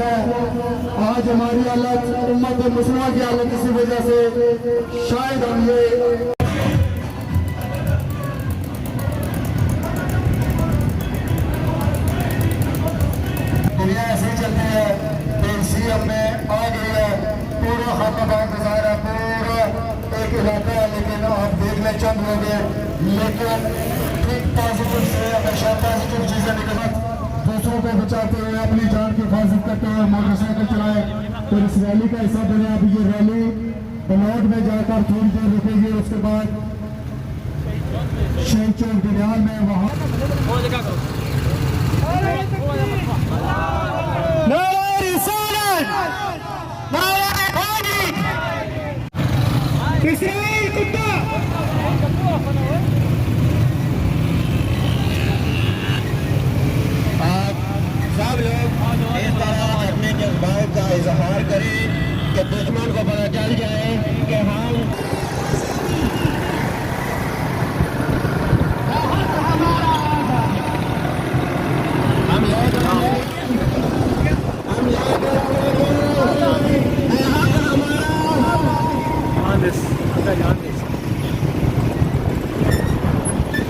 है। आज हमारी हालत, उम्मत मुसलमान की हालत इसी वजह से शायद हम ये ऐसे ही चलते हैं। फिर सीएम में आ गई है, पूरा खाकाबाद बाजार है, पूरा एक इलाका है, लेकिन आप देख लें चंद लोग हैं, लेकिन ठीक पॉजिटिव से हमेशा पॉजिटिव चीजें निकलना, दूसरों को बचाते हुए अपनी जान की हिफाजत करते हुए मोटरसाइकिल चलाए। तो इस रैली का हिस्सा बने। अब ये रैली बलौट में जाकर थोड़ी देर रुकेगी, उसके बाद शहीद चौक दिनार में वहाँ सब लोग इस तरह अपने जज्बात का इजहार करें कि दुश्मन को पता चल जाए कि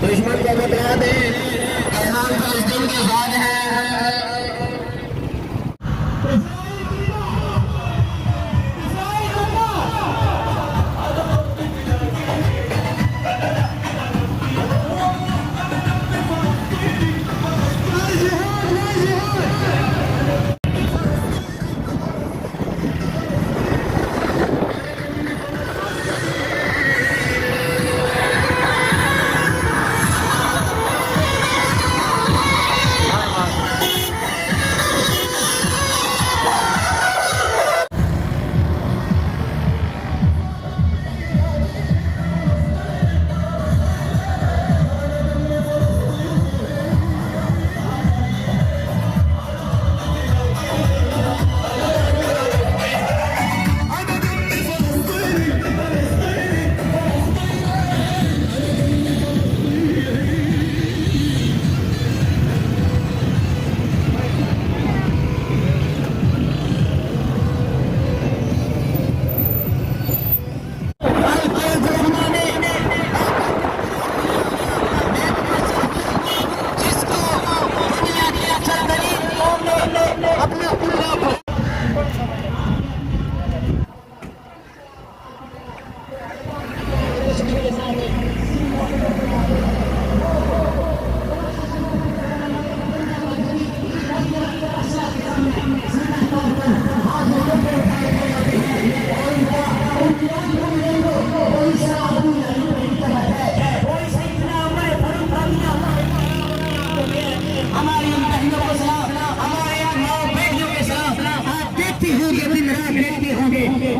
दुश्मन को बता दें कि हम इस दिन के बाद हैं।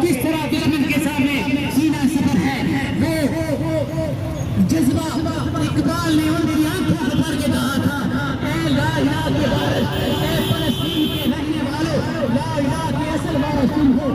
किस तरह दुश्मन के सामने सीना सफर है, वो जज्बा इकबाल ने उन मेरी आंखों को भर के कहा था, ऐ ला इलाहा के वारिस, ऐ फलस्तीन के रहने वालों, ला इलाहा के असल वारिस तुम हो।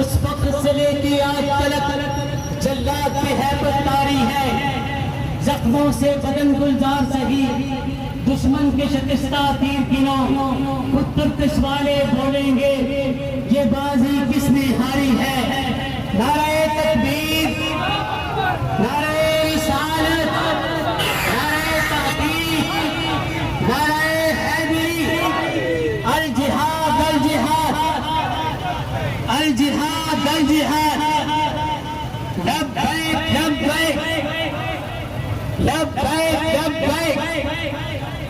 उस वक्त से लेके आज तक जल्लाद पे हैबत तारी है, जख्मों से बदन गुलजार सही, दुश्मन के शिकस्ता तीर किनों, खुद तुर्कश वाले बोलेंगे ये बाजी किसने हारी है। नारे तकबीर।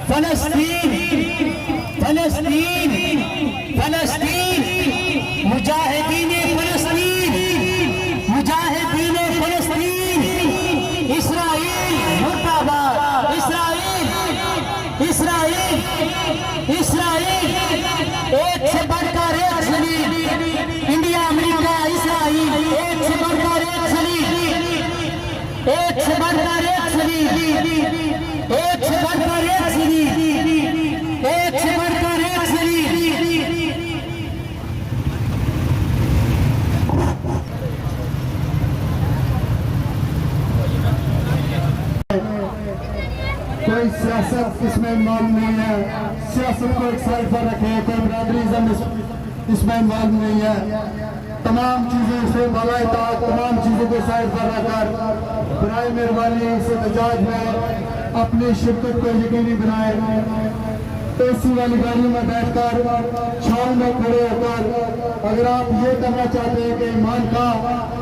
फलस्तीन फलस्तीन फलस्तीन मुजाहिदीन फलस्तीन मुजाहिदीन फलस्तीन इस्राइल मुर्दाबाद इस्राइल इस्राइल इस्राइल एक से बढ़कर एक शरीर इंडिया अमेरिका इस्राइल एक से बढ़कर एक शरीर एक से बढ़कर एक शरीर एक से बढ़कर एक शरीर एक से बढ़कर एक शरीर कोई सियासत इसमें इन्वॉल्व नहीं है, सियासत को एक साइड पर रखे, कोई ब्रादरीज़म इसमें इन्वॉल्व नहीं है। तमाम चीज़ें से भलाई तमाम चीज़ों को साइड पर रखकर बराए मेहरबानी इस एहतजाज में अपनी शिरकत को यकीनी बनाए। एसी वाली गाड़ियों में बैठकर छांव में खड़े होकर अगर आप ये करना चाहते हैं कि ईमान का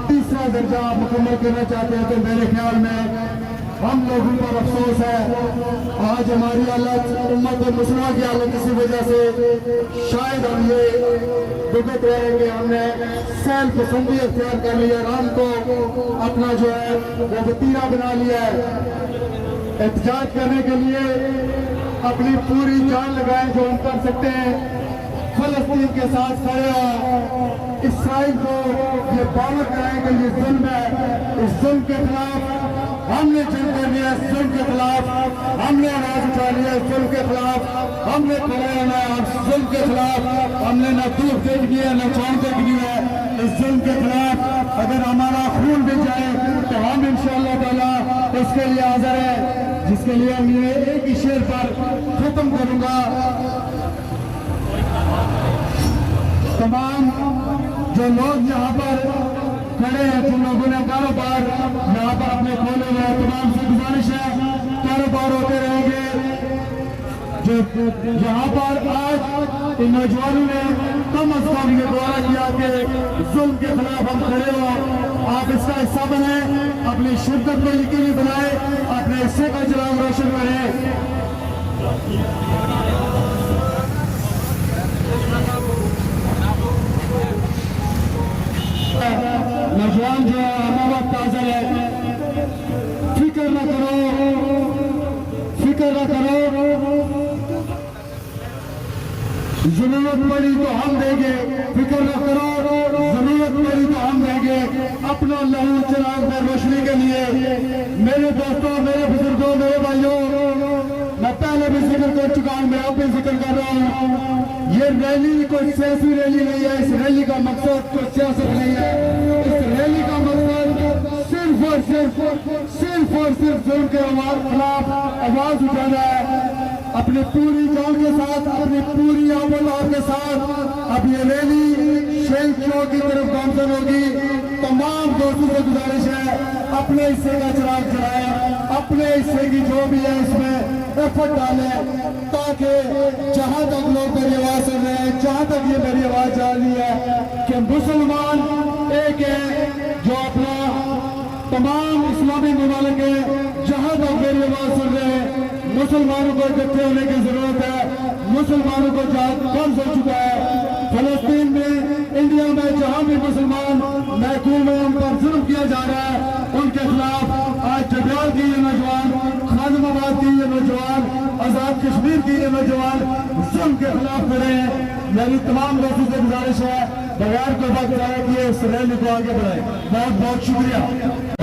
तीसरा दर्जा आप मुकम्मल करना चाहते हैं तो मेरे ख्याल में हम लोगों पर अफसोस है आज हमारी हालत उम्मत मुस्लिम की हालत इसी वजह से शायद हम ये भुगत रहे हैं कि हमने सैल पसंदी अख्तियार कर लिया, राम को अपना जो है वो वतीरा बना लिया है। एहतजाज करने के लिए अपनी पूरी जान लगाएं जो हम कर सकते हैं, फलस्तीन के साथ खड़े हो, इसराइल को ये बावर कराएं कि ये जुल्म है, इस जुल्म के खिलाफ हमने जंग करनी है, इस जुल्म के खिलाफ हमने आवाज उठानी है, इस जुल्म के खिलाफ हमने खड़े होना है, इस जुल्म के खिलाफ हमने न धूप देखनी है न छांव देखनी है। इस जुल्म के खिलाफ अगर हमारा खून भी जाए तो हम इंशाअल्लाह ताला उसके लिए हाजिर है, जिसके लिए हम ये एक ही शेर पर खत्म करूंगा। तमाम जो लोग यहाँ पर खड़े हैं, जिन लोगों ने कारोबार यहाँ पर अपने खोले हुए हैं, तमाम से गुजारिश है कारोबार होते रहेंगे। जो यहाँ पर आज इन नौजवानों ने कम अज कम ये द्वारा किया कि जुल्म के खिलाफ हम खड़े हो, आप इसका हिस्सा बने, अपनी शिद्दत को यकीनी बनाए, अपने हिस्से का जलाम रोशन करें। नौजवान जो हमारा ताजा है, फिक्र न करो, फिक्र न करो, जरूरत पड़ी तो हम देंगे, फिक्र न करो, जरूरत पड़ी तो हम देंगे अपना लहू चिराग में रोशनी के लिए। मेरे दोस्तों, मेरे बुजुर्गों, मेरे भाइयों, मैं पहले भी जिक्र कर चुका हूँ, मैं अब भी जिक्र कर रहा हूँ, ये रैली कोई सियासी रैली नहीं है, इस रैली का मकसद कोई सियासत नहीं है, इस रैली का मकसद सिर्फ और सिर्फ जुल्म के खिलाफ आवाज उठाना है। अपनी पूरी जान के साथ, अपनी पूरी आवाज के साथ अब ये रैली शहीद चौक की तरफ गामजन होगी। तमाम दोस्तों से गुजारिश है अपने हिस्से का चिराग जलाएं, अपने हिस्से की जो भी है इसमें एफर्ट डालें, ताकि जहां तक लोग मेरी आवाज सुन रहे हैं, जहां तक ये मेरी आवाज जा रही है कि मुसलमान एक है जो अपना तमाम इस्लामी ममालिक है, जहां तक मेरी आवाज सुन रहे हैं, मुसलमानों को इकट्ठे होने की जरूरत है। मुसलमानों को कम हो चुका है। फलस्तीन में, इंडिया में जहां भी मुसलमान महकूम है, उन पर जुल्म किया जा रहा है, उनके खिलाफ आज जबियाल की ये नौजवान, खानमाबाद की ये नौजवान, आजाद कश्मीर की ये नौजवान जुल्म के खिलाफ खड़े हैं। मेरी तमाम दोस्तों से गुजारिश है बगैर कोई वक्त जाया किए इस रैली को आगे बढ़ाए। बहुत बहुत शुक्रिया।